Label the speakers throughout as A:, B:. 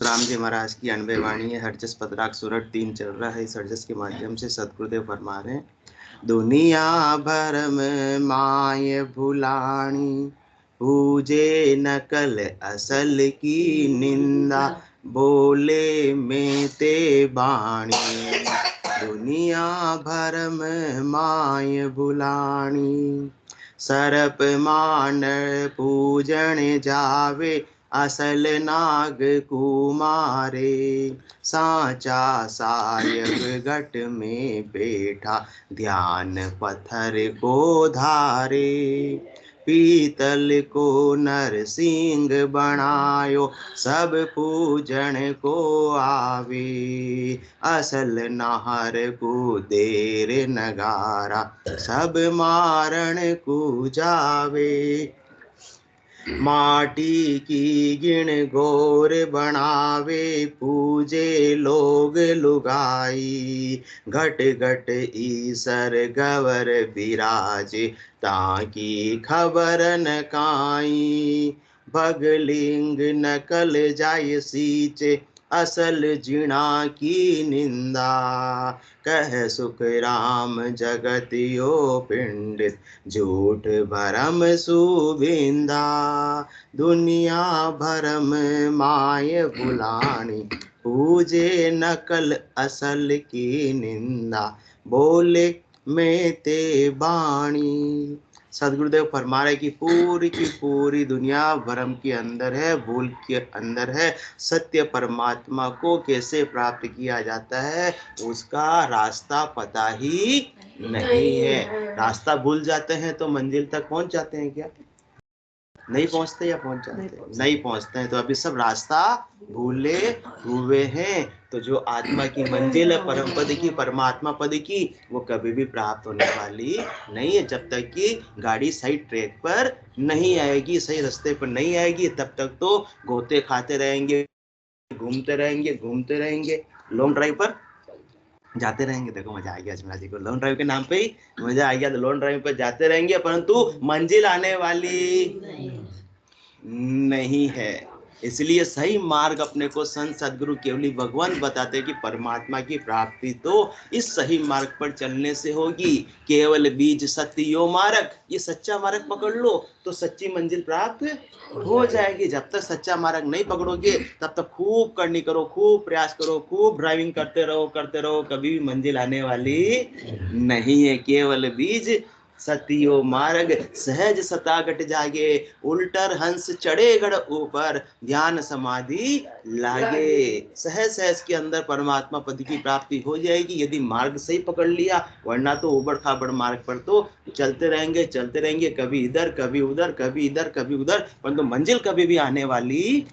A: सतराम जी महाराज की 90 वाणी है। हरजस पदराग सुरट 3 चल रहा है। इस हरजस के माध्यम से सतगुरुदेव फरमा रहे हैं, दुनिया भर में माय भुलानी, पूजे नकल असल की निंदा, बोले में ते बाणी। दुनिया भर में माय भुलानी, सरप मान पूजन जावे, असल नाग कुमारे। साचा सायब घट में बैठा, ध्यान पत्थर को धारे। पीतल को नरसिंह बनायो, सब पूजन को आवे। असल नाहर को देर नगारा, सब मारण को जावे। माटी की गिण गोर बनावे, पूजे लोग लुगाई। घट घट ईसर गवर विराजे, ताकि खबर न काई। भगलिंग नकल जाय सींचे, असल जिणा की निंदा। कह सुख राम जगतियो पिंडित, झूठ भरम सुबिंदा। दुनिया भरम माय भुलानी, पूजे नकल असल की निंदा, बोले में ते बाणी। सदगुरुदेव फरमा रहे कि पूरी की पूरी दुनिया भ्रम के अंदर है, भूल के अंदर है। सत्य परमात्मा को कैसे प्राप्त किया जाता है, उसका रास्ता पता ही नहीं है। रास्ता भूल जाते हैं तो मंजिल तक पहुंच जाते हैं क्या? नहीं पहुंचते या पहुंच जाते हैं? नहीं पहुंचते हैं। तो अभी सब रास्ता भूले हुए हैं। तो जो आत्मा की मंजिल है परम पद की, परमात्मा पद की, वो कभी भी प्राप्त होने वाली नहीं है। जब तक कि गाड़ी सही ट्रैक पर नहीं आएगी, सही रास्ते पर नहीं आएगी, तब तक तो गोते खाते रहेंगे, घूमते रहेंगे। लॉन्ग ड्राइव पर जाते रहेंगे। देखो मजा आ गया अजमेरा जी को, लॉन्ग ड्राइव के नाम पे ही मजा आ गया। तो लॉन्ग ड्राइव पर जाते रहेंगे, परंतु मंजिल आने वाली नहीं है। इसलिए सही मार्ग अपने को संत सदगुरु केवली भगवान बताते हैं कि परमात्मा की प्राप्ति तो इस सही मार्ग पर चलने से होगी। केवल बीज सत्य यो मार्ग, ये सच्चा मार्ग पकड़ लो तो सच्ची मंजिल प्राप्त हो जाएगी। जब तक सच्चा मार्ग नहीं पकड़ोगे, तब तक खूब करनी करो, खूब प्रयास करो, खूब ड्राइविंग करते रहो, कभी भी मंजिल आने वाली नहीं है। केवल बीज सतियो मार्ग, सहज सतागट जागे, उल्टर हंस चढ़े गढ़ ऊपर, ध्यान समाधि लागे। सहज सहज के अंदर परमात्मा पद की प्राप्ति हो जाएगी, यदि मार्ग सही पकड़ लिया। वरना तो उबड़ खाबड़ मार्ग पर तो चलते रहेंगे, कभी इधर कभी उधर, कभी इधर कभी उधर, परंतु मंजिल कभी भी आने वाली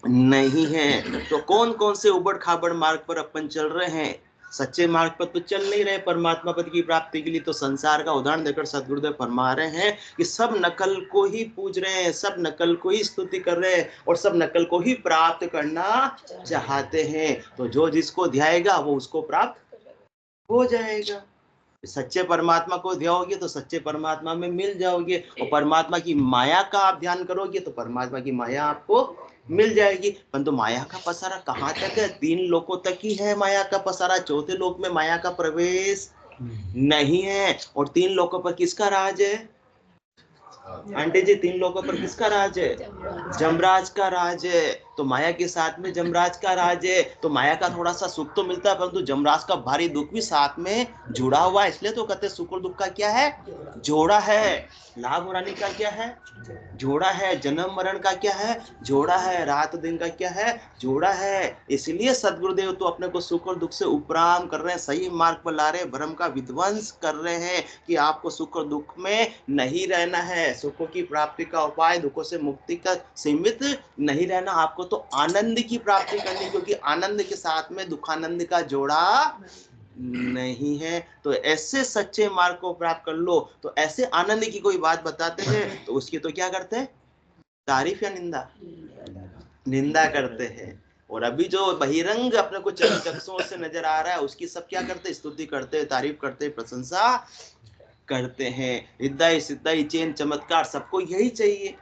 A: नहीं है। तो कौन कौन से उबड़ खाबड़ मार्ग पर अपन चल रहे हैं? सच्चे मार्ग पर तो चल नहीं रहे परमात्मा पद की प्राप्ति के लिए। तो संसार का उदाहरण देकर सदगुरुदेव फरमा रहे हैं कि सब नकल को ही पूज रहे हैं, सब नकल को ही स्तुति कर रहे हैं, और सब नकल को ही प्राप्त करना चाहते हैं। तो जो जिसको ध्याएगा वो उसको प्राप्त हो जाएगा। सच्चे परमात्मा को ध्याओगे तो सच्चे परमात्मा में मिल जाओगे, और परमात्मा की माया का आप ध्यान करोगे तो परमात्मा की माया आपको मिल जाएगी। परंतु माया का पसारा कहाँ तक है? 3 लोकों तक ही है माया का पसारा, चौथे लोक में माया का प्रवेश नहीं है। और 3 लोकों पर किसका राज है आंटी जी? 3 लोकों पर किसका राज है? जमराज का राज है। तो माया के साथ में जमराज का राज है। तो माया का थोड़ा सा सुख तो मिलता है, परंतु जमराज का भारी दुख भी साथ में जुड़ा हुआ है। इसलिए तो कहते सुख और दुख का क्या है? जोड़ा है। लाभ और हानि का क्या है? जोड़ा है। जन्म मरण का क्या है? जोड़ा है। रात दिन का क्या है? जोड़ा है। इसलिए सदगुरुदेव तो अपने को सुख और दुख से उपराम कर रहे हैं, सही मार्ग पर ला रहे हैं, भ्रम का विध्वंस कर रहे हैं कि आपको सुख और दुख में नहीं रहना है। सुखों की प्राप्ति का उपाय, दुखों से मुक्ति का सीमित नहीं रहना, आपको तो आनंद की प्राप्ति करनी, क्योंकि आनंद के साथ में दुखानंद का जोड़ा नहीं है। तो ऐसे सच्चे मार्ग को प्राप्त कर लो। तो ऐसे आनंद की कोई बात बताते हैं तो उसकी तो क्या करते हैं? तारीफ या निंदा? निंदा करते हैं। और अभी जो बहिरंग अपने को चक्षुओं से नजर आ रहा है, उसकी सब क्या करते हैं? स्तुति करते हैं, तारीफ करते हैं, प्रशंसा करते हैं। हृदय सिद्धि चैन चमत्कार सबको यही चाहिए,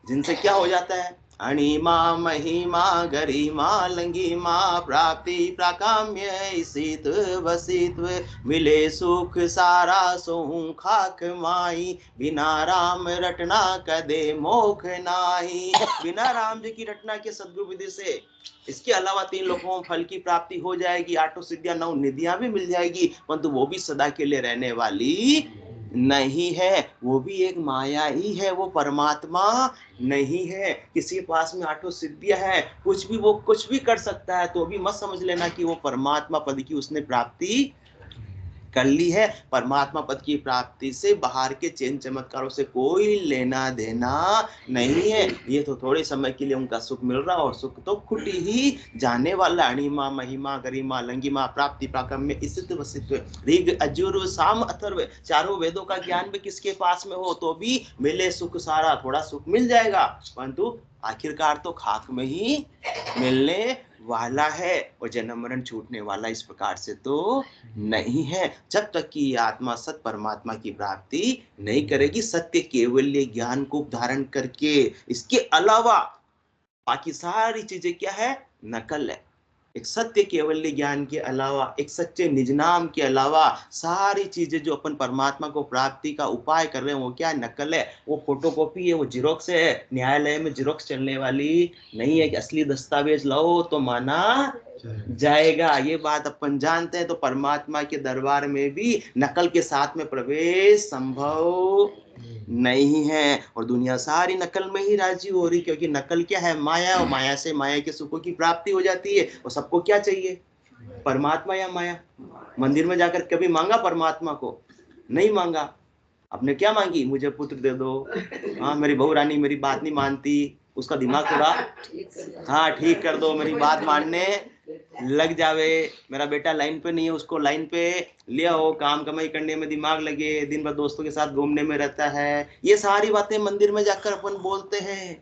A: जिनसे क्या हो जाता है? अणिमा महिमा गरिमा लंगिमा प्राप्ति प्राकाम्य शीत वसित्व मिले सुख सारा सोहू खाक माई बिना राम रटना कदे मोख नाही। बिना राम जी की रटना के सद्गुरु विधि से इसके अलावा 3 लोगों में फल की प्राप्ति हो जाएगी, 8 सिद्धियां 9 निधियां भी मिल जाएगी, परंतु वो भी सदा के लिए रहने वाली नहीं है, वो भी एक माया ही है, वो परमात्मा नहीं है। किसी के पास में 8 सिद्धियां है, वो कुछ भी कर सकता है, तो भी मत समझ लेना कि वो परमात्मा पद की उसने प्राप्ति कर ली है। परमात्मा पद की प्राप्ति से बाहर के चेन चमत्कारों से कोई लेना देना नहीं है। ये तो थोड़े समय के लिए उनका सुख मिल रहा, और सुख तो खुट ही जाने वाला। अणिमा महिमा गरिमा लंगिमा प्राप्ति प्राकम्य ईसित वसित्व ऋग यजुर्वेद साम अथर्व, चारों वेदों का ज्ञान भी किसके पास में हो तो भी मिले सुख सारा, थोड़ा सुख मिल जाएगा, परंतु आखिरकार तो खाक में ही मिलने वाला है, और जन्म मरण छूटने वाला इस प्रकार से तो नहीं है। जब तक कि आत्मा सत परमात्मा की प्राप्ति नहीं करेगी, सत्य केवल ज्ञान को धारण करके, इसके अलावा बाकी सारी चीजें क्या है, नकल है। एक सत्य केवल्य ज्ञान के अलावा, एक सच्चे निज नाम के अलावा सारी चीजें जो अपन परमात्मा को प्राप्ति का उपाय कर रहे हैं वो क्या है, नकल है, वो फोटोकॉपी है, वो जिरोक्स है। न्यायालय में जिरोक्स चलने वाली नहीं है कि असली दस्तावेज लाओ तो माना जाएगा। ये बात अपन जानते हैं। तो परमात्मा के दरबार में भी नकल के साथ में प्रवेश संभव नहीं है, और दुनिया सारी नकल में ही राजी हो रही, क्योंकि नकल क्या है, माया, और माया से माया के सुखों की प्राप्ति हो जाती है। और सबको क्या चाहिए, परमात्मा या माया? मंदिर में जाकर कभी मांगा परमात्मा को? नहीं मांगा। आपने क्या मांगी, मुझे पुत्र दे दो। हाँ, मेरी बहू रानी मेरी बात नहीं मानती, उसका दिमाग थोड़ा हाँ ठीक कर दो, मेरी बात मानने लग जावे। मेरा बेटा लाइन पे नहीं है, उसको लाइन पे ले आओ, काम कमाई करने में दिमाग लगे, दिन भर दोस्तों के साथ घूमने में रहता है। ये सारी बातें मंदिर में जाकर अपन बोलते हैं,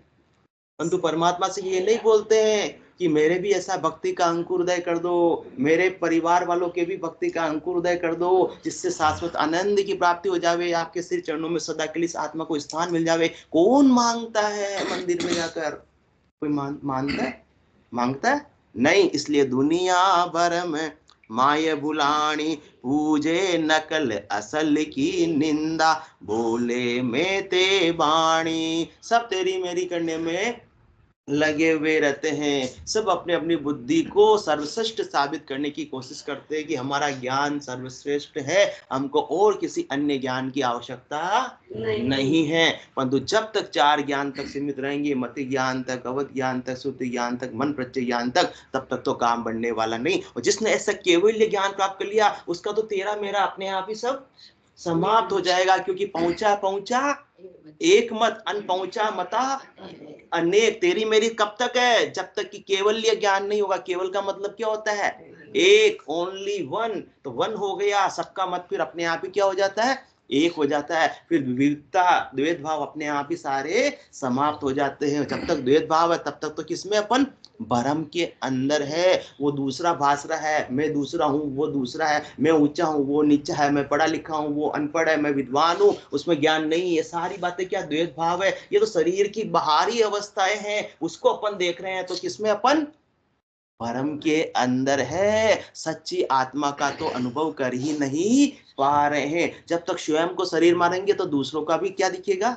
A: परंतु परमात्मा से ये नहीं बोलते हैं कि मेरे भी ऐसा भक्ति का अंकुर उदय कर दो, मेरे परिवार वालों के भी भक्ति का अंकुर उदय कर दो, जिससे शाश्वत आनंद की प्राप्ति हो जावे, आपके सिर चरणों में सदा के लिए इस आत्मा को स्थान मिल जावे। कौन मांगता है मंदिर में जाकर? कोई मानता है? मांगता है नहीं। इसलिए दुनिया भर में माय भुलानी पूजे नकल असल की निंदा, बोले में ते बाणी। सब तेरी मेरी करने में लगे हुए रहते हैं, सब अपने अपनी बुद्धि को सर्वश्रेष्ठ साबित करने की कोशिश करते हैं कि हमारा ज्ञान सर्वश्रेष्ठ है, हमको और किसी अन्य ज्ञान की आवश्यकता नहीं है। परंतु जब तक 4 ज्ञान तक सीमित रहेंगे, मति ज्ञान तक, अवध ज्ञान तक, श्रुति ज्ञान तक, मन प्रत्यय ज्ञान तक, तब तक तो काम बनने वाला नहीं। और जिसने ऐसा केवल ज्ञान प्राप्त कर लिया, उसका तो तेरा मेरा अपने आप ही सब समाप्त हो जाएगा, क्योंकि पहुंचा पहुंचा एक मत, अनपहुंचा मता अनेक। तेरी मेरी कब तक है? जब तक कि केवल्य ज्ञान नहीं होगा। केवल का मतलब क्या होता है? एक, ओनली वन। तो वन हो गया, सबका मत फिर अपने आप ही क्या हो जाता है? एक हो जाता है। फिर विविधता, द्वैत भाव अपने आप ही सारे समाप्त हो जाते हैं। जब तक द्वैत भाव है तब तक तो किसमें अपन? भ्रम के अंदर है। वो दूसरा भास रहा है, मैं दूसरा हूँ, वो दूसरा है, मैं ऊंचा हूँ, वो नीचा है, मैं पढ़ा लिखा हूँ, वो अनपढ़ है, मैं विद्वान हूँ, उसमें ज्ञान नहीं है। सारी बातें क्या? द्वैत भाव है। ये तो शरीर की बाहरी अवस्थाएं हैं, उसको अपन देख रहे हैं। तो किसमें अपन? भ्रम के अंदर है। सच्ची आत्मा का तो अनुभव कर ही नहीं पा रहे हैं। जब तक स्वयं को शरीर मानेंगे तो दूसरों का भी क्या दिखेगा?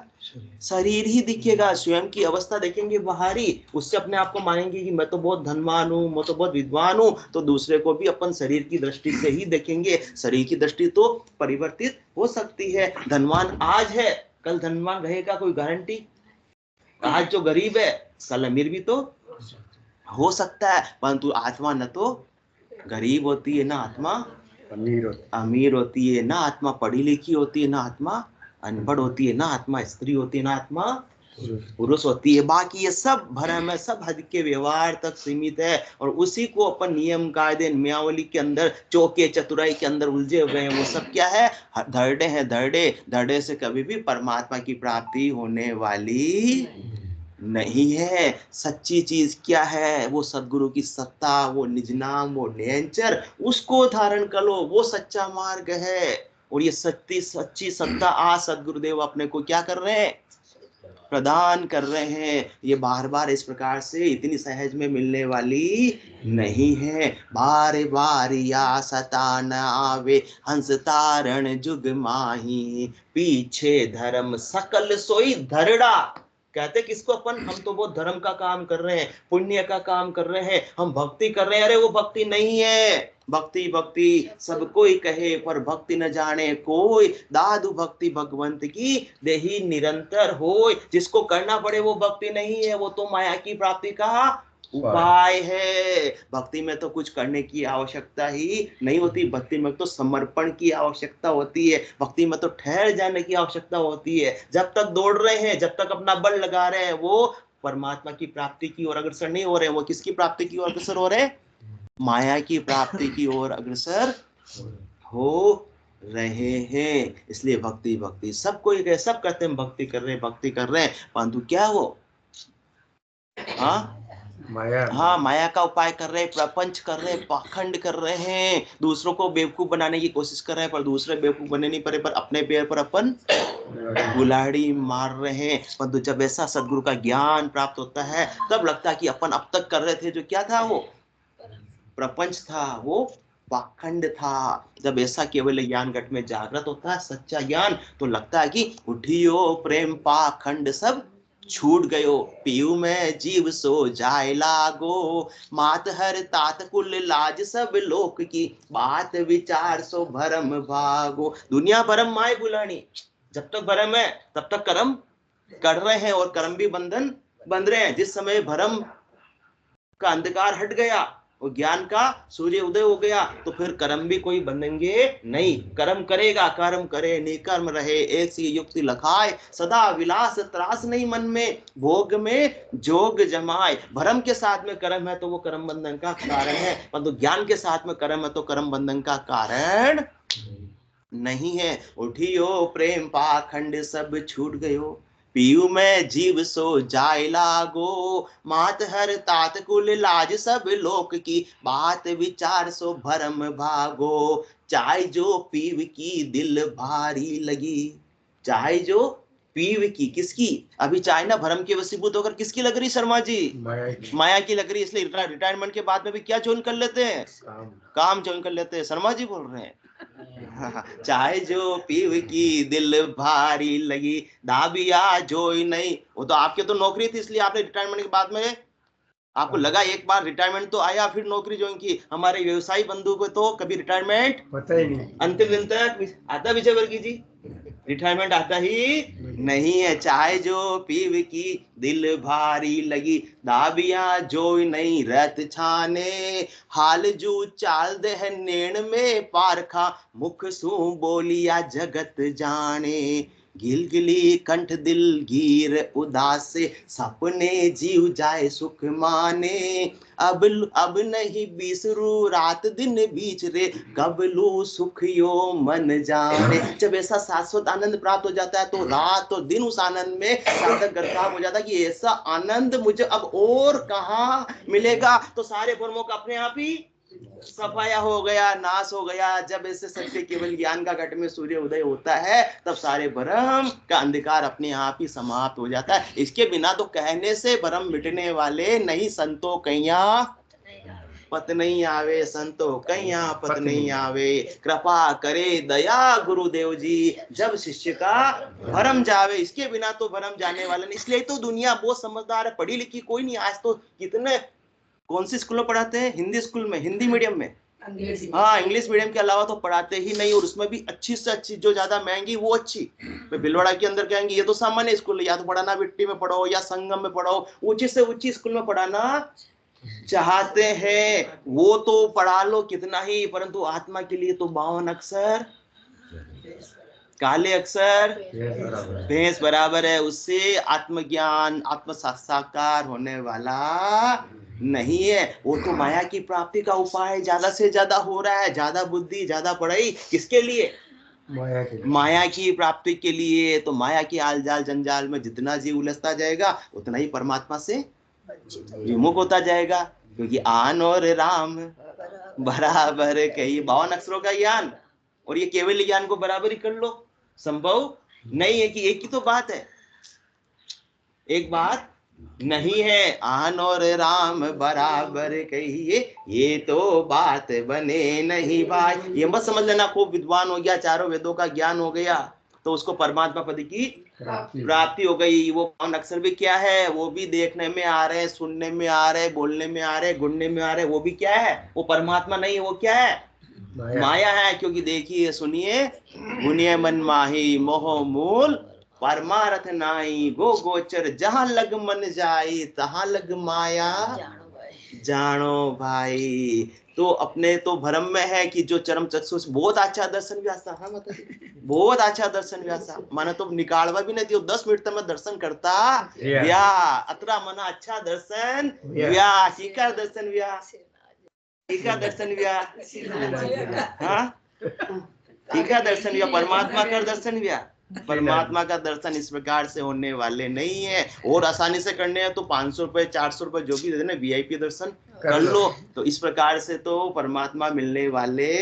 A: शरीर ही दिखेगा। स्वयं की अवस्था देखेंगे बाहरी, उससे अपने आप को मानेंगे कि मैं तो बहुत धनवान हूँ, मैं तो बहुत विद्वान हूँ, तो दूसरे को भी अपन शरीर की दृष्टि से ही देखेंगे। शरीर की दृष्टि तो परिवर्तित हो सकती है। धनवान आज है, कल धनवान रहेगा, कोई गारंटी? आज जो गरीब है कल अमीर भी तो हो सकता है, परंतु आत्मा न तो गरीब होती है, ना आत्मा अमीर होती है, ना आत्मा पढ़ी लिखी होती है, ना आत्मा अनपढ़ होती है, ना आत्मा स्त्री होती है, ना आत्मा पुरुष होती है। बाकी ये सब भ्रम है, सब हद के व्यवहार तक सीमित है, और उसी को अपन नियम कायदे नियमावली के अंदर, चौके चतुराई के अंदर उलझे हुए हैं। वो सब क्या है? धरडे हैं, धरडे। धरडे से कभी भी परमात्मा की प्राप्ति होने वाली नहीं है। सच्ची चीज क्या है? वो सदगुरु की सत्ता, वो निज नाम, वो नेचर, उसको धारण कर लो, वो सच्चा मार्ग है। और ये सच्ची सच्ची सत्ता आज सदगुरुदेव अपने को क्या कर रहे हैं? प्रदान कर रहे हैं। ये बार बार इस प्रकार से इतनी सहज में मिलने वाली नहीं है। बार बार या सतान आवे हंस तारण जुग माही, पीछे धर्म सकल सोई धरड़ा। कहते किसको अपन, हम तो वो धर्म का काम कर रहे हैं, पुण्य का काम कर रहे हैं, हम भक्ति कर रहे हैं। अरे वो भक्ति नहीं है। भक्ति भक्ति सब कोई कहे पर भक्ति न जाने कोई, दादु भक्ति भगवंत की देही निरंतर होय। जिसको करना पड़े वो भक्ति नहीं है, वो तो माया की प्राप्ति का उपाय है। भक्ति में तो कुछ करने की आवश्यकता ही नहीं होती। भक्ति में तो समर्पण की आवश्यकता होती है। भक्ति में तो ठहर जाने की आवश्यकता होती है। जब तक दौड़ रहे हैं, जब तक अपना बल लगा रहे हैं, वो परमात्मा की प्राप्ति की ओर अग्रसर नहीं हो रहे। वो किसकी प्राप्ति की ओर अग्रसर हो रहे? माया की प्राप्ति की ओर अग्रसर हो रहे हैं। इसलिए भक्ति भक्ति सब कोई कहे, सब कहते हैं भक्ति कर रहे हैं, भक्ति कर रहे हैं, परंतु क्या वो हाँ माया का उपाय कर रहे हैं, प्रपंच कर रहे हैं, पाखंड कर रहे हैं, दूसरों को बेवकूफ बनाने की कोशिश कर रहे हैं, पर दूसरे बेवकूफ बनने नहीं पड़े, पर अपने पैर पर अपन गुलाड़ी मार रहे हैं। परंतु जब ऐसा सदगुरु का ज्ञान प्राप्त होता है, तब लगता है कि अपन अब तक कर रहे थे जो क्या था, वो प्रपंच था, वो पाखंड था। जब ऐसा केवल ज्ञान घट में जागृत होता है, सच्चा ज्ञान, तो लगता है कि उठियो प्रेम पाखंड सब छूट गयो, पीऊ में जीव सो जाए लागो, मात हर तात कुल लाज सब लोक की, बात विचार सो भरम भागो। दुनिया भरम माय बुलानी, जब तक भरम है तब तक कर्म कर रहे हैं, और कर्म भी बंधन बंध रहे हैं। जिस समय भरम का अंधकार हट गया और ज्ञान का सूर्य उदय हो गया, तो फिर कर्म भी कोई बंधेंगे नहीं। कर्म करेगा, कर्म करे निकर्म रहे, एक सी युक्ति लखाए, सदा विलास त्रास नहीं मन में, भोग में जोग जमाए। भरम के साथ में कर्म है तो वो कर्म बंधन का कारण है, परंतु ज्ञान के साथ में कर्म है तो कर्म बंधन का कारण नहीं है। उठियो प्रेम पाखंड सब छूट गयो, पीयू में जीव सो जाए लागो, मात हर तात कुल लाज सब लोक की, बात विचार सो भरम भागो। चाय जो पीव की दिल भारी लगी, चाय जो पीव की, किसकी? अभी चाय ना भरम के वशीभूत होकर किसकी लग रही शर्मा जी? माया की लग रही। इसलिए रिटायरमेंट के बाद में भी क्या ज्वाइन कर लेते हैं? काम ज्वाइन कर लेते हैं। शर्मा जी बोल रहे हैं चाहे जो पीव की दिल भारी लगी, दाबिया जोई नहीं। वो तो आपके तो नौकरी थी, इसलिए आपने रिटायरमेंट के बाद में आपको लगा एक बार रिटायरमेंट तो आया, फिर नौकरी ज्वाइन की। हमारे व्यवसायी बंधु को तो कभी रिटायरमेंट पता ही नहीं, अंतिम दिन तक आता। विजय वर्गीय जी, रिटायरमेंट आता ही नहीं है। चाहे जो पीव की दिल भारी लगी, दाबिया जो नहीं रत छाने, हाल जू चाल दह नेण में पारखा, मुख सू बोलिया जगत जाने। गिलगिली कंठ दिल गीर उदास से, सपने जीव जाए सुख माने। अब नहीं बिसरू रात दिन बीच रे, कब लू सुख यो मन जाने। जब ऐसा शाश्वत आनंद प्राप्त हो जाता है तो रात और दिन उस आनंद में साधक गर्भाव हो जाता है कि ऐसा आनंद मुझे अब और कहाँ मिलेगा। तो सारे भ्रमों का अपने आप ही सफाया हो गया, नाश हो गया। जब ऐसे सत्य केवल ज्ञान का घट में सूर्य उदय होता है, तब सारे भ्रम का अंधकार अपने आप ही समाप्त हो जाता है। इसके बिना तो कहने से भ्रम मिटने वाले नहीं। संतो कैया पत नहीं आवे, संतो कैया पत नहीं आवे, कृपा करे दया गुरुदेव जी, जब शिष्य का भरम जावे। इसके बिना तो भरम जाने वाले नहीं। इसलिए तो दुनिया बहुत समझदार है, पढ़ी लिखी कोई नहीं। आज तो कितने, कौन सी स्कूल में पढ़ाते हैं? हिंदी स्कूल में, हिंदी मीडियम में। हाँ, इंग्लिश मीडियम के अलावा तो पढ़ाते ही नहीं, और उसमें भी अच्छी से अच्छी, जो ज्यादा महंगी वो अच्छी। भिलवाड़ा के अंदर कहेंगे ये तो सामान्य स्कूल है, या तो पढ़ाना बिट्टी में पढ़ो या संगम में पढ़ो, ऊंची से ऊंची स्कूल में पढ़ाना चाहते हैं। वो तो पढ़ा लो कितना ही, परंतु आत्मा के लिए तो 52 अक्षर, काले अक्षर भैंस बराबर है। उससे आत्मज्ञान, आत्म साक्षात्कार होने वाला नहीं है। वो तो माया की प्राप्ति का उपाय ज्यादा से ज्यादा हो रहा है। ज्यादा बुद्धि, ज्यादा पढ़ाई, किसके लिए? माया की प्राप्ति के लिए। तो माया की आल जाल जंजाल में जितना जीव उलझता जाएगा, उतना ही परमात्मा से विमुख होता जाएगा। क्योंकि आन और राम बराबर कही, 52 अक्षरों का ज्ञान और ये केवल ज्ञान को बराबर ही कर लो, संभव नहीं है कि एक ही तो बात है। एक बात नहीं है, आन और राम बराबर कहिए, ये तो बात बने नहीं भाई। ये मत समझ लेना खूब विद्वान हो गया, चारों वेदों का ज्ञान हो गया तो उसको परमात्मा पद की प्राप्ति हो गई। वो पावन अक्षर भी क्या है, वो भी देखने में आ रहे, सुनने में आ रहे, बोलने में आ रहे, गुणने में आ रहे, वो भी क्या है, वो परमात्मा नहीं, वो क्या है, माया है। क्योंकि देखिए सुनिए, गुनिय मन माही मोह मूल, परमार्थ नाई गो गोचर, जहां लग मन जाई तहां लग माया जानो भाई। तो अपने तो भ्रम में है कि जो चरम चक्षु, बहुत अच्छा दर्शन व्यासा, हाँ मतलब बहुत अच्छा दर्शन व्यासा, माने तो निकालवा भी नहीं थी 10 मिनट तक मैं दर्शन करता व्या, अतरा मना अच्छा दर्शन व्या, शिका दर्शन व्या, शिका दर्शन व्या, हाँ शिका दर्शन व्या, परमात्मा का दर्शन व्या। परमात्मा का दर्शन इस प्रकार से होने वाले नहीं है, और आसानी से करने हैं तो 500 रुपए 400 रुपए जो भी दे देना, वीआईपी दर्शन कर लो। तो इस प्रकार से तो परमात्मा मिलने वाले,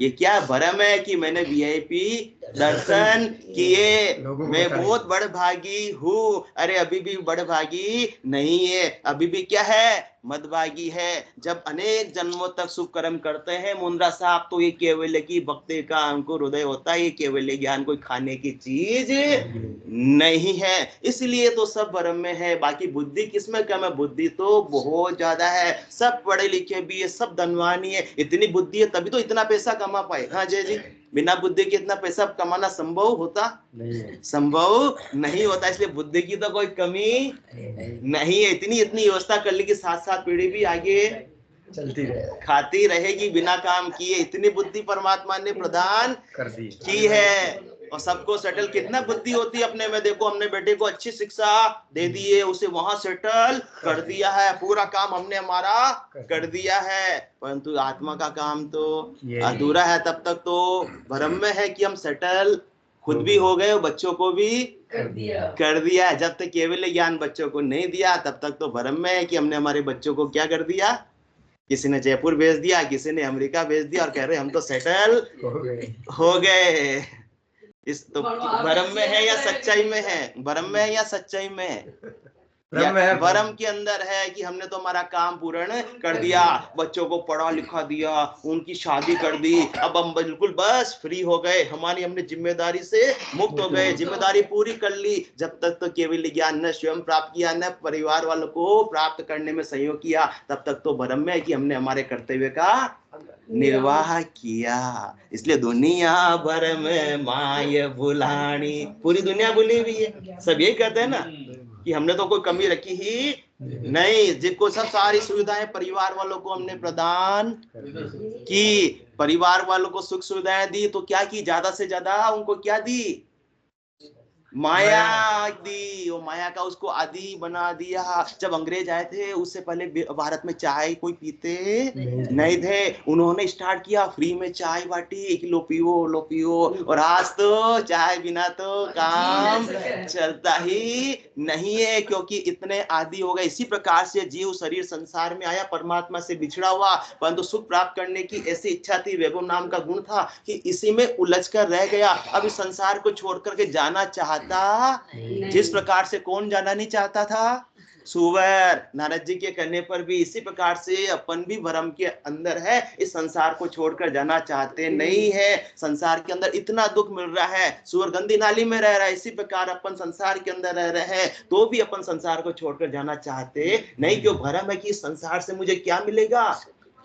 A: ये क्या भरम है कि मैंने वीआईपी दर्शन किए, मैं बहुत बड़भागी हूँ। अरे अभी भी बड़भागी नहीं है, अभी भी क्या है, मदभागी है। जब अनेक जन्मों तक शुभ कर्म करते हैं मुंद्रा साहब, तो ये केवल की भक्ति का अंकुर हृदय होता है, ये केवल ज्ञान कोई खाने की चीज नहीं है। इसलिए तो सब भरम में है। बाकी बुद्धि किसमें कम है, बुद्धि तो बहुत ज्यादा है, सब पढ़े लिखे भी है, सब धनवानी है, इतनी बुद्धि है तभी तो इतना पैसा कमा पाए। हाँ जय जी, बिना बुद्धि के इतना पैसा कमाना संभव होता संभव नहीं होता। इसलिए बुद्धि की तो कोई कमी नहीं है। इतनी इतनी व्यवस्था कर ली कि 7-7 पीढ़ी भी आगे चलती रहे, खाती रहेगी बिना काम किए, इतनी बुद्धि परमात्मा ने प्रदान कर दी की है। और सबको सेटल, कितना बुद्धि होती है अपने में। देखो हमने बेटे को अच्छी शिक्षा दे दी है, उसे वहां सेटल कर दिया है, पूरा काम हमने हमारा कर दिया है, परंतु आत्मा का काम तो अधूरा है। तब तक तो भ्रम में है कि हम सेटल खुद भी हो गए, बच्चों को भी कर दिया। जब तक केवल ज्ञान बच्चों को नहीं दिया तब तक तो भ्रम में है कि हमने हमारे बच्चों को क्या कर दिया, किसी ने जयपुर भेज दिया, किसी ने अमेरिका भेज दिया, और कह रहे हम तो सेटल हो गए। इस तो भ्रम में है या सच्चाई में है, भ्रम में है या सच्चाई में है, भ्रम के अंदर है कि हमने तो हमारा काम पूर्ण कर दिया, बच्चों को पढ़ा लिखा दिया, उनकी शादी कर दी, अब हम बिल्कुल बस फ्री हो गए, हमने जिम्मेदारी से मुक्त हो गए, जिम्मेदारी पूरी कर ली। जब तक तो केवल ज्ञान न स्वयं प्राप्त किया, न परिवार वालों को प्राप्त करने में सहयोग किया, तब तक तो भ्रम में है कि हमने हमारे कर्तव्य का निर्वाह किया। इसलिए दुनिया भर में माय भुलानी, पूरी दुनिया भूली हुई है। सब यही कहते हैं ना कि हमने तो कोई कमी रखी ही नहीं, जिनको सब सारी सुविधाएं परिवार वालों को हमने प्रदान की, परिवार वालों को सुख सुविधाएं दी, तो क्या की, ज्यादा से ज्यादा उनको क्या दी, माया दी। वो माया का उसको आदि बना दिया। जब अंग्रेज आए थे उससे पहले भारत में चाय कोई पीते नहीं थे, उन्होंने स्टार्ट किया फ्री में चाय बांटी कि लो पियो लो पियो, और आज तो चाय बिना तो काम चलता ही नहीं है, क्योंकि इतने आदि हो गए। इसी प्रकार से जीव शरीर संसार में आया, परमात्मा से बिछड़ा हुआ, परंतु सुख प्राप्त करने की ऐसी इच्छा थी, वैभव नाम का गुण था कि इसी में उलझ कर रह गया। अब इस संसार को छोड़ करके जाना चाहता, जिस प्रकार से कौन जाना नहीं चाहता था, सुवर। नारद जी के कहने पर भी इसी प्रकार से अपन भी भ्रम के अंदर है, इस संसार को छोड़कर जाना चाहते नहीं है। संसार के अंदर इतना दुख मिल रहा है, सुवर गंदी नाली में रह रहा है, इसी प्रकार अपन संसार के अंदर रह रहे हैं, तो भी अपन संसार को छोड़कर जाना चाहते नहीं। क्यों, भ्रम है कि इस संसार से मुझे क्या मिलेगा,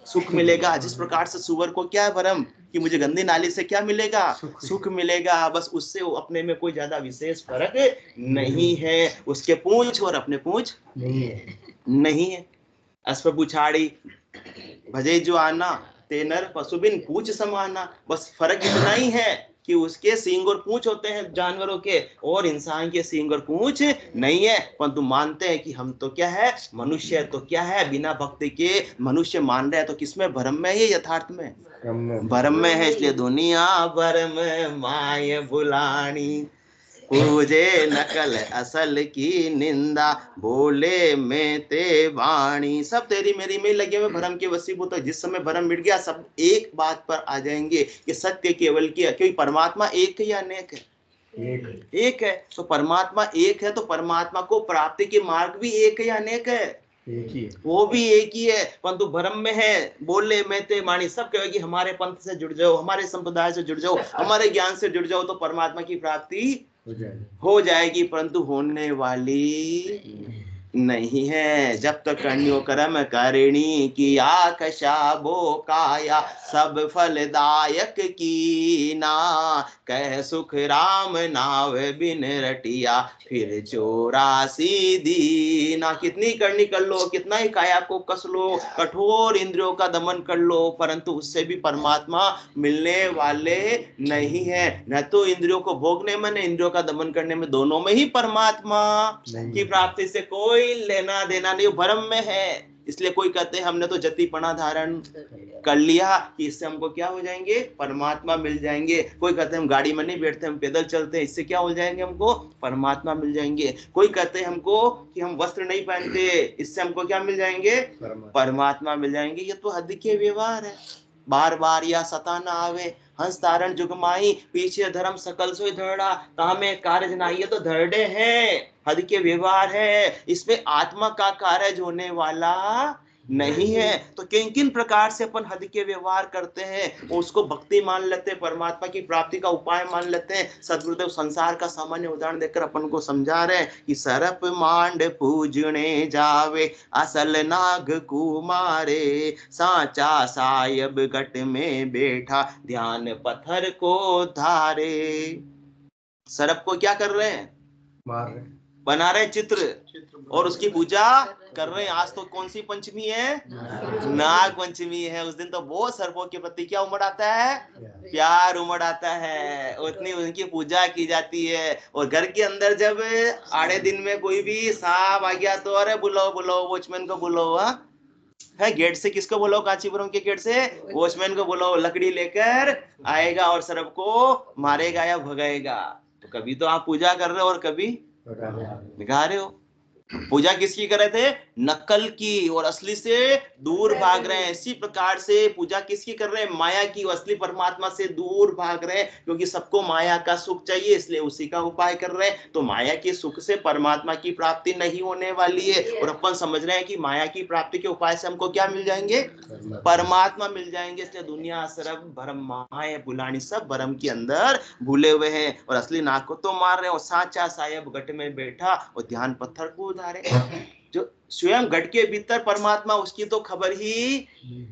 A: सुख मिलेगा। जिस प्रकार से सुवर को क्या भ्रम कि मुझे गंदी नाली से क्या मिलेगा, सुख मिलेगा, बस उससे अपने में कोई ज्यादा विशेष फर्क नहीं है। उसके पूंछ और अपने पूंछ नहीं है। अश्व पुछाड़ी भजे जो आना, तेनर पशुबिन पूछ समाना, बस फर्क इतना ही है कि उसके सींग और पूंछ होते हैं जानवरों के, और इंसान के सींग और पूंछ नहीं है। परंतु मानते हैं कि हम तो क्या है, मनुष्य तो क्या है, बिना भक्ति के मनुष्य मान रहे हैं। तो किसमें, भ्रम में है, यथार्थ में भ्रम में है। इसलिए दुनिया भर में माय भुलानी, पूजे नकल असल की निंदा, बोले में ते वाणी, सब तेरी मेरी में लगे हुए भ्रम के वशीभूत। तो जिस समय भ्रम मिट गया, सब एक बात पर आ जाएंगे कि सत्य केवल की है, क्योंकि परमात्मा एक है या अनेक है, एक है। तो परमात्मा एक है, तो परमात्मा को प्राप्ति के मार्ग भी एक है या अनेक है?
B: एक ही है।
A: वो भी एक ही है, परंतु भ्रम में है। बोले मेते माणी सब कहेगी हमारे पंथ से जुड़ जाओ, हमारे संप्रदाय से जुड़ जाओ, हमारे ज्ञान से जुड़ जाओ तो परमात्मा की प्राप्ति हो जाएगी, परंतु होने वाली नहीं है। जब तक कन्यो कर्म करिणी किया कशाबो काया, सब फलदायक की ना कह सुख राम नाव बिन रटिया, फिर 84 दीना। कितनी करनी कर लो, कितना ही काया को कस लो, कठोर इंद्रियों का दमन कर लो, परंतु उससे भी परमात्मा मिलने वाले नहीं है। न तो इंद्रियों को भोगने में, न इंद्रियों का दमन करने में, दोनों में ही परमात्मा की प्राप्ति से कोई लेना देना नहीं, भ्रम में है। इसलिए कोई कहते हैं हमने तो जतिपना धारण कर लिया कि इससे हमको क्या हो जाएंगे, परमात्मा मिल जाएंगे। कोई कहते हैं हम गाड़ी में नहीं बैठते, हम पैदल चलते हैं, इससे क्या हो जाएंगे, हमको परमात्मा मिल जाएंगे। कोई कहते हैं हमको कि हम वस्त्र नहीं पहनते, इससे हमको क्या मिल जाएंगे, परमात्मा मिल जाएंगे। ये तो हद के व्यवहार है। बार बार या सताना आवे, हंस तारण जुगमाई, पीछे धर्म सकल सोई धरड़ा, तामे कार्य नहीं, ये तो धरड़े हैं, हद के व्यवहार है। इसमें आत्मा का कार्य होने वाला नहीं है। तो किन किन प्रकार से अपन हद के व्यवहार करते हैं, उसको भक्ति मान लेते हैं, परमात्मा की प्राप्ति का उपाय मान लेते हैं। सदगुरुदेव संसार का सामान्य उदाहरण देकर अपन को समझा रहे हैं कि सरप मांड पूजने जावे, असल नाग कुमारे, साचा सायब घट में बैठा, ध्यान पत्थर को धारे। सरप को क्या कर रहे हैं,
B: मार रहे,
A: बना रहे चित्र, और उसकी पूजा कर रहे हैं। आज तो कौन सी पंचमी है, नाग पंचमी है। उस दिन तो बहुत सर्पों के प्रति क्या उमड़ आता है, प्यार उमड़ आता है, उतनी उनकी पूजा की जाती है। और घर के अंदर जब आड़े दिन में कोई भी सांप आ गया तो अरे बुलाओ बुलाओ, वॉचमैन को बुलाओ, है गेट से, किसको बुलाओ, कांचीपुरम के गेट से वॉचमैन को बुलाओ, लकड़ी लेकर आएगा और सर्प को मारेगा या भगाएगा। तो कभी तो आप पूजा कर रहे हो और कभी दिखा रहे हो। पूजा किसकी कर रहे थे, नकल की, और असली से दूर भाग रहे हैं। इसी प्रकार से पूजा किसकी कर रहे हैं, माया की, असली परमात्मा से दूर भाग रहे हैं, क्योंकि सबको माया का सुख चाहिए, इसलिए उसी का उपाय कर रहे हैं। तो माया के सुख से परमात्मा की प्राप्ति नहीं होने वाली है। और अपन समझ रहे हैं कि माया की प्राप्ति के उपाय से हमको क्या मिल जाएंगे, परमात्मा मिल जाएंगे। इसलिए दुनिया सरब भरम माया बुलानी, सब भरम के अंदर भूले हुए हैं, और असली नाग को तो मार रहे हैं। और साचा सायब घट में बैठा और ध्यान पत्थर को उधारे। जो स्वयं घट के भीतर परमात्मा, उसकी तो खबर ही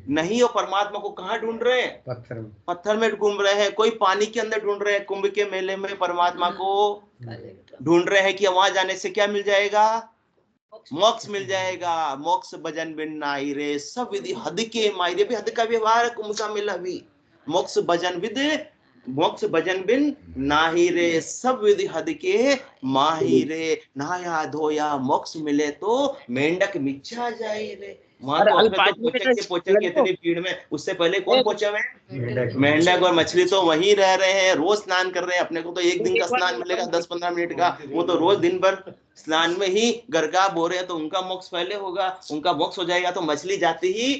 A: नहीं। और परमात्मा को कहाँ ढूंढ रहे हैं, पत्थर में घूम रहे हैं। कोई पानी के अंदर ढूंढ रहे हैं, कुंभ के मेले में परमात्मा को ढूंढ रहे हैं कि वहां जाने से क्या मिल जाएगा, मोक्ष मिल जाएगा। मोक्ष भजन बिन नाई रे, सब विधि हद के माई रे। भी हद का व्यवहार है कुंभ का मेला भी। मोक्ष भजन विद, मोक्ष भजन बिन नाही रे, सब विधि हद के माही रे। नहाया धोया मोक्ष मिले तो मेंढक मिच्छा जाए रे। वहां तो पहुंचेंगे इतनी भीड़ में, उससे पहले कौन पहुंचे हुए, मेंढक और मछली तो वहीं रह रहे हैं, रोज स्नान कर रहे हैं। अपने को तो एक दिन का स्नान मिलेगा 10-15 मिनट का, वो तो रोज दिन भर स्नान में ही गर्गाब हो रहे हैं। तो उनका मोक्ष पहले होगा, उनका मोक्ष हो जाएगा तो मछली जाती ही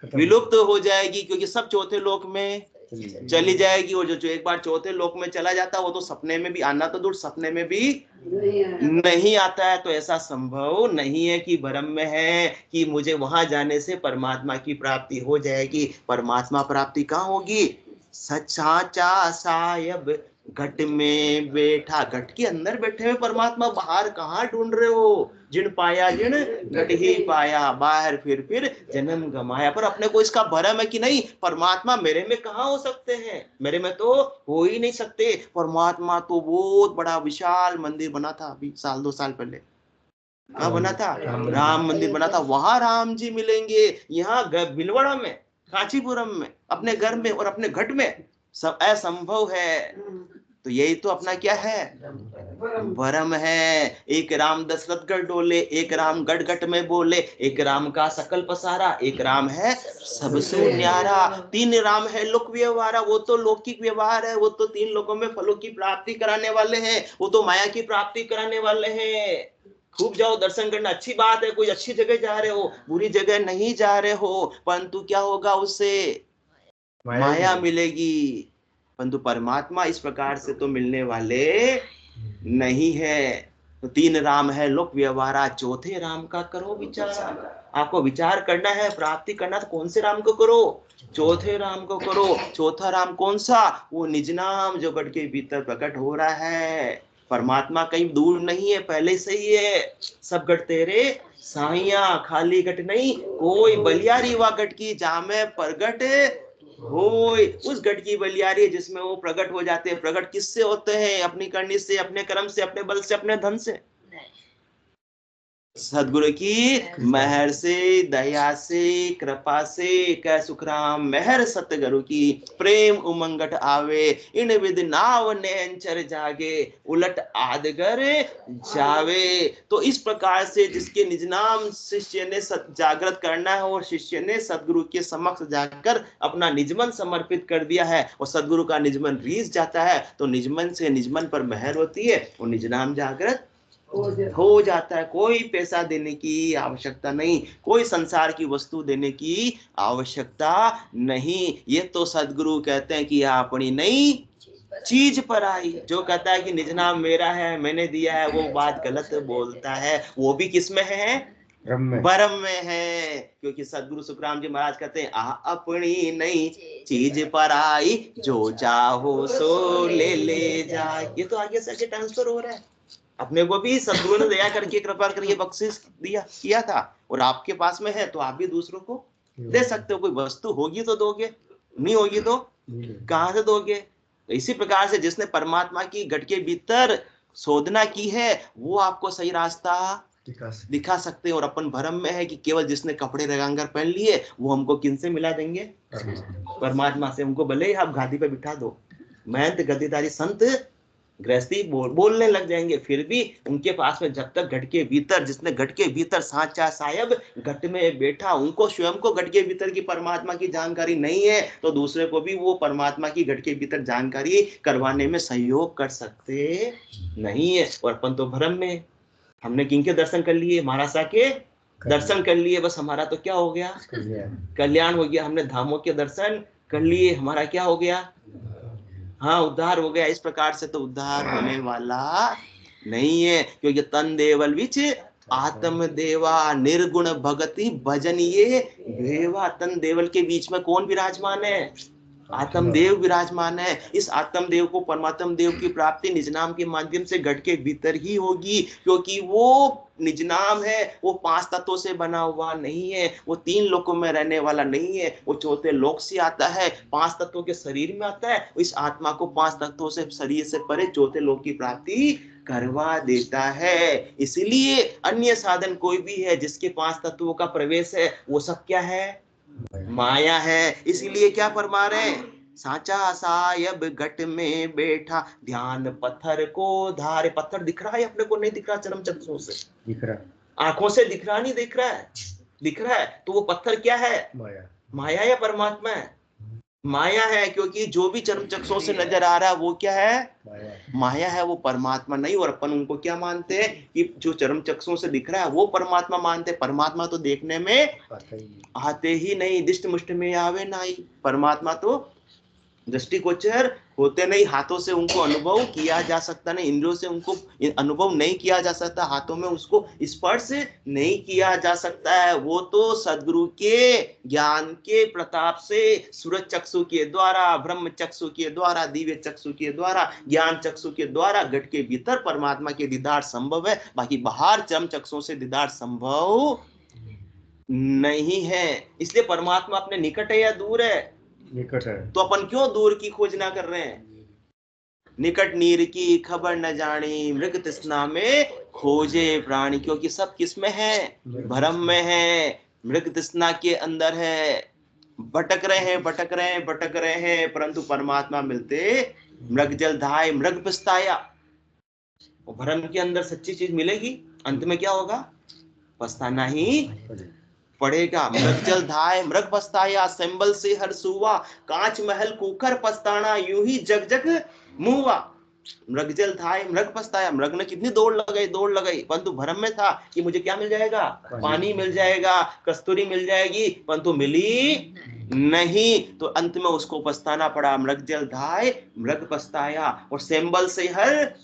A: विलुप्त हो जाएगी, क्योंकि सब चौथे लोक में चली जाएगी। और जो एक बार चौथे लोक में चला जाता है वो तो सपने में भी, आना तो दूर, सपने में भी नहीं आता है। तो ऐसा संभव नहीं है कि भ्रम में है कि मुझे वहां जाने से परमात्मा की प्राप्ति हो जाएगी। परमात्मा प्राप्ति कहाँ होगी, सच्चा सायब घट में बैठा। घट के अंदर बैठे हुए परमात्मा, बाहर कहाँ ढूंढ रहे हो। जिन पाया जिन घट ही पाया, बाहर फिर जन्म गमाया। पर अपने को इसका भरम है कि नहीं, परमात्मा मेरे में कहाँ हो सकते हैं, मेरे में तो हो ही नहीं सकते। परमात्मा तो बहुत बड़ा विशाल मंदिर बना था अभी 1-2 साल पहले। कहाँ बना था, राम मंदिर बना था, वहां राम जी मिलेंगे। यहाँ भिलवाड़ा में, कांचीपुरम में, अपने घर में और अपने घट में सब असंभव है। तो यही तो अपना क्या है, भरम है। एक राम दशरथ गढ़ डोले, एक राम गढ़ गढ़ में बोले, एक राम का सकल पसारा, एक राम है सबसे न्यारा। 3 राम है लोक व्यवहारा। वो तो लौकिक व्यवहार है, वो तो 3 लोकों में फलों की प्राप्ति कराने वाले हैं, वो तो माया की प्राप्ति कराने वाले हैं। खूब जाओ दर्शन करना, अच्छी बात है, कोई अच्छी जगह जा रहे हो, बुरी जगह नहीं जा रहे हो, परंतु क्या होगा, उससे माया मिलेगी। परंतु परमात्मा इस प्रकार से तो मिलने वाले नहीं है। तो 3 राम है लोक व्यवहारा, चौथे राम का करो विचार। आपको विचार करना है, प्राप्ति करना तो कौन से राम को करो? चौथे राम को करो। चौथा राम कौन सा? वो निज नाम जो गढ़ के भीतर प्रकट हो रहा है। परमात्मा कहीं दूर नहीं है, पहले से ही है। सब गढ़ तेरे साइया, खाली गढ़ नहीं कोई। बलियारी वा गढ़ की जामे प्रगट होय, उस गढ़ की बलियारी है जिसमें वो प्रकट हो जाते हैं। प्रकट किससे होते हैं? अपनी करनी से, अपने कर्म से, अपने बल से, अपने धन से। सदगुरु की मेहर से, दया से, कृपा से, कह सुखराम मेहर सतगुरु की। प्रेम उमंगट आवे, इन विद नाव नैनचर जागे, उलट आदगर जावे। तो इस प्रकार से जिसके निज नाम शिष्य ने जागृत करना है और शिष्य ने सदगुरु के समक्ष जाकर अपना निजमन समर्पित कर दिया है और सदगुरु का निजमन रीझ जाता है, तो निजमन से निजमन पर मेहर होती है और निज नाम जागृत हो जाता है। कोई पैसा देने की आवश्यकता नहीं, कोई संसार की वस्तु देने की आवश्यकता नहीं। ये तो सदगुरु कहते हैं कि अपनी नई चीज पर आई। जो कहता है कि निज नाम मेरा है, मैंने दिया है, वो बात गलत बोलता है। वो भी किसमें है? ब्रह्म में है। क्योंकि सदगुरु सुखराम जी महाराज कहते हैं अपनी नई चीज पर आई, जो चाहो सो ले ले जाए। ये तो आगे से ट्रांसफर हो रहा है। अपने को भी सदगुरु ने दया करके कृपा करके बख्शिश दिया किया था और आपके पास में है तो आप भी दूसरों को दे सकते हो। कोई वस्तु होगी तो दोगे, नहीं होगी तो कहां से दोगे? तो इसी प्रकार से जिसने परमात्मा की गढ़ के भीतर शोधना की है वो आपको सही रास्ता दिखा सकते हैं। और अपन भ्रम में है कि केवल जिसने कपड़े रंगाकर पहन लिए वो हमको किनसे मिला देंगे? परमात्मा से। हमको भले ही आप गादी पे बिठा दो, महंत गद्दीदारी संत गृहस्थी बोलने लग जाएंगे, फिर भी उनके पास में जब तक घट के भीतर, जिसने घट के भीतर साचा साहेब घट में बैठा, उनको स्वयं को घट के भीतर की परमात्मा की जानकारी नहीं है, तो दूसरे को भी वो परमात्मा की घट के भीतर जानकारी करवाने में सहयोग कर सकते नहीं है। और अपन तो भ्रम में, हमने किनके दर्शन कर लिए? महाराज साहब के दर्शन कर लिए, बस हमारा तो क्या हो गया? कल्याण हो गया। हमने धामों के दर्शन कर लिए, हमारा क्या हो गया? हाँ, उद्धार हो गया। इस प्रकार से तो उद्धार होने वाला नहीं है। क्योंकि तन देवल विच आत्म देवा, निर्गुण भगति भजन ये भेवा। तन देवल के बीच में कौन विराजमान है? आत्मदेव विराजमान है। इस आत्मदेव को, परमात्म देव की प्राप्ति निज नाम के माध्यम से घट के भीतर ही होगी। क्योंकि वो निज नाम है, वो 5 तत्वों से बना हुआ नहीं है, वो 3 लोकों में रहने वाला नहीं है, वो चौथे लोक से आता है, 5 तत्वों के शरीर में आता है। इस आत्मा को 5 तत्वों से शरीर से परे चौथे लोक की प्राप्ति करवा देता है। इसलिए अन्य साधन कोई भी है जिसके 5 तत्वों का प्रवेश है, वो सब क्या है? माया है। इसीलिए क्या फरमा रहे? साचा सायब घट में बैठा, ध्यान पत्थर को धारे। पत्थर दिख रहा है अपने को? नहीं दिख रहा। चरम चक्षुओं से दिख रहा, आंखों से दिख रहा, नहीं दिख रहा है? दिख रहा है। तो वो पत्थर क्या है? माया या परमात्मा है? माया है। क्योंकि जो भी चरम चक्षुओं से नजर आ रहा है वो क्या है? माया है, वो परमात्मा नहीं। और अपन उनको क्या मानते हैं कि जो चरम चक्षुओं से दिख रहा है वो परमात्मा मानते हैं। परमात्मा तो देखने में आते ही नहीं, दिष्ट मुष्ट में आवे नहीं। परमात्मा तो दृष्टिगोचर होते नहीं, हाथों से उनको अनुभव किया जा सकता नहीं, इंद्रियों से उनको अनुभव नहीं किया जा सकता, हाथों में उसको स्पर्श नहीं किया जा सकता है। वो तो सदगुरु के ज्ञान के प्रताप से सूरज चक्षु के द्वारा, ब्रह्म चक्षु के द्वारा, दिव्य चक्षु के द्वारा, ज्ञान चक्षु के द्वारा घट के भीतर परमात्मा के दीदार संभव है। बाकी बाहर चरम चक्षुओं से दीदार संभव नहीं है। इसलिए परमात्मा अपने निकट है या दूर है? निकट है। तो अपन क्यों दूर की खोज ना कर रहे हैं? निकट नीर की खबर न जानी, मृग तृष्णा में खोजे प्राणी। क्योंकि सब किस में है? भ्रम में है, मृग तृष्णा के अंदर है। भटक रहे हैं, भटक रहे हैं, भटक रहे हैं, परंतु परमात्मा मिलते मृग जल धाय मृग पछताया। भ्रम के अंदर सच्ची चीज मिलेगी, अंत में क्या होगा? पछताना ही पड़ेगा। मृग जल धाय मृग पछताया, संबल से हर सुवा, कांच महल कुकर पछताना, यूं ही जग जग मुआ। मृग जल धाय मृग पछताया। मृग ने कितनी दौड़ लगाई, परंतु भ्रम में था कि मुझे क्या मिल जाएगा? पानी मिल जाएगा, कस्तूरी मिल जाएगी, परंतु मिली नहीं, तो अंत में उसको पछताना पड़ा। मृग जल धाय मृग पछताया। और सेम्बल से हर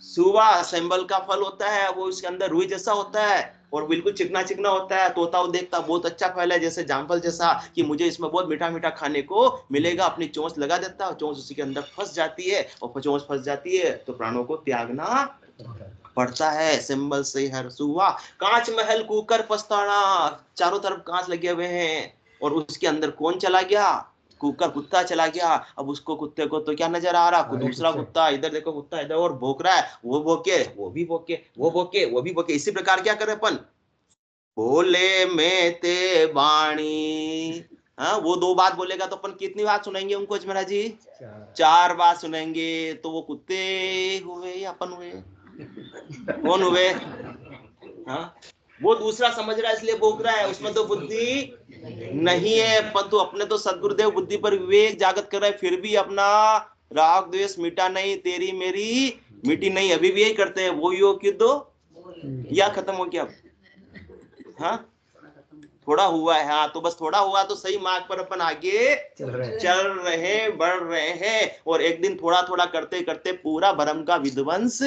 A: सुवा, सेम्बल का फल होता है वो उसके अंदर रुई जैसा होता है और बिल्कुल चिकना चिकना होता है। तोता वो देखता बहुत अच्छा फल है जैसे जामफल जैसा, कि मुझे इसमें बहुत मीठा मीठा खाने को मिलेगा। अपनी चोंच लगा देता है, चोंच उसी के अंदर फंस जाती है और चोंच फंस जाती है तो प्राणों को त्यागना पड़ता है। सिंबल से हर सुवा, कांच महल कूकर पछताना। चारों तरफ कांच लगे हुए हैं और उसके अंदर कौन चला गया? कुकर, कुत्ता चला गया। अब उसको कुत्ते को तो क्या नजर आ रहा? दूसरा कुत्ता, इधर देखो कुत्ता इधर और भौंक रहा है, वो भौंके वो भी भौंके, वो भौंके वो भी भौंके। इसी प्रकार क्या करे अपन? बोले में ते बाणी। हाँ, वो दो बात बोलेगा तो अपन कितनी बात सुनेंगे उनको अजमेरा जी? चार बात सुनेंगे। तो वो कुत्ते हुए या अपन हुए? कौन हुए? हाँ, वो दूसरा समझ रहा है इसलिए भोग रहा है, उसमें तो बुद्धि नहीं है। परंतु अपने तो सदगुरुदेव बुद्धि पर विवेक जागृत कर रहे हैं, फिर भी अपना राग द्वेष मिटा नहीं, तेरी मेरी मिटी नहीं, अभी भी यही करते हैं। वो योग युद्ध या खत्म हो गया? हाँ, थोड़ा हुआ है। हाँ, तो बस थोड़ा हुआ तो सही मार्ग पर अपन आगे चल रहे बढ़ रहे हैं। और एक दिन थोड़ा थोड़ा करते करते पूरा भरम का विध्वंस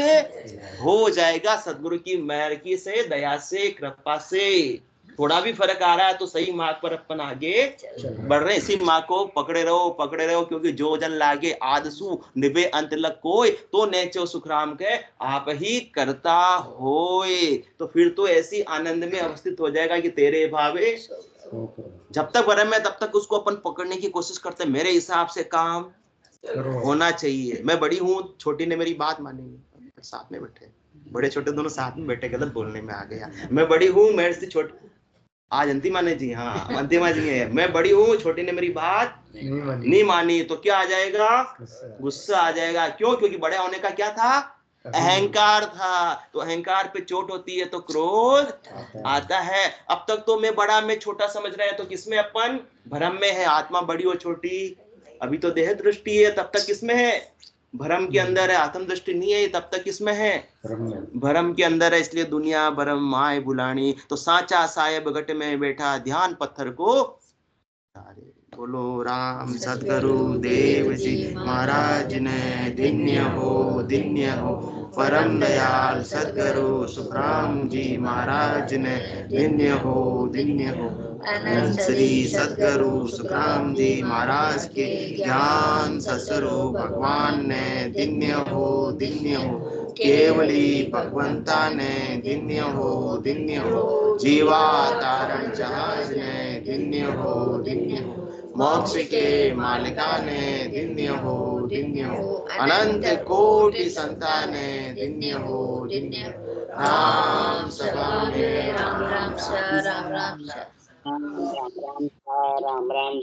A: हो जाएगा सदगुरु की मेहर की से, दया से, कृपा से। थोड़ा भी फर्क आ रहा है तो सही मार्ग पर अपन आगे बढ़ रहे हैं। इसी मार्ग को पकड़े रहो, क्योंकि जो जन लागे आदसु निभे अंत लग कोय, तो नेचो सुखराम के आप ही करता होए। तो फिर तो ऐसी आनंद में अवस्थित हो जाएगा कि तेरे भावे। जब तक भरम है तब तक उसको अपन पकड़ने की कोशिश करते हैं। मेरे हिसाब से काम होना चाहिए, मैं बड़ी हूँ, छोटी ने मेरी बात मानी। साथ में बैठे, बड़े छोटे दोनों साथ में बैठे, गलत बोलने में आ गया। मैं बड़ी हूँ, मेरे से छोटे, आज अंतिमा ने जी, हाँ अंतिमा जी है, मैं बड़ी हूँ, छोटी ने मेरी बात नहीं मानी। तो क्या आ जाएगा? गुस्सा आ जाएगा। क्यों? क्योंकि बड़े होने का क्या था? अहंकार था। तो अहंकार पे चोट होती है तो क्रोध आता है। अब तक तो मैं बड़ा मैं छोटा समझ रहे हैं, तो किसमें अपन? भ्रम में है। आत्मा बड़ी और छोटी अभी तो देह दृष्टि है, तब तक किसमें है? भ्रम के अंदर है। आत्म दृष्टि नहीं है, तब तक किसमें है? भ्रम के अंदर है। इसलिए दुनिया भ्रम माय बुलानी। तो साचा साहेब गट में बैठा ध्यान पत्थर को। बोलो राम सदगुरु देव जी महाराज ने धन्य हो। परम दयाल सदगुरु सुखराम जी महाराज ने धन्य हो। अनंत श्री सदगुरु सुखराम जी महाराज के ज्ञान ससुरु भगवान ने धन्य हो। केवली भगवंता ने धन्य हो। जीवा तारण जहाज ने धन्य हो। मोक्ष के मालिका ने धन्य हो। अनंत कोटि संतान ने धन्य हो। राम सभा में राम राम सा, राम राम सा,
B: राम राम सा, राम राम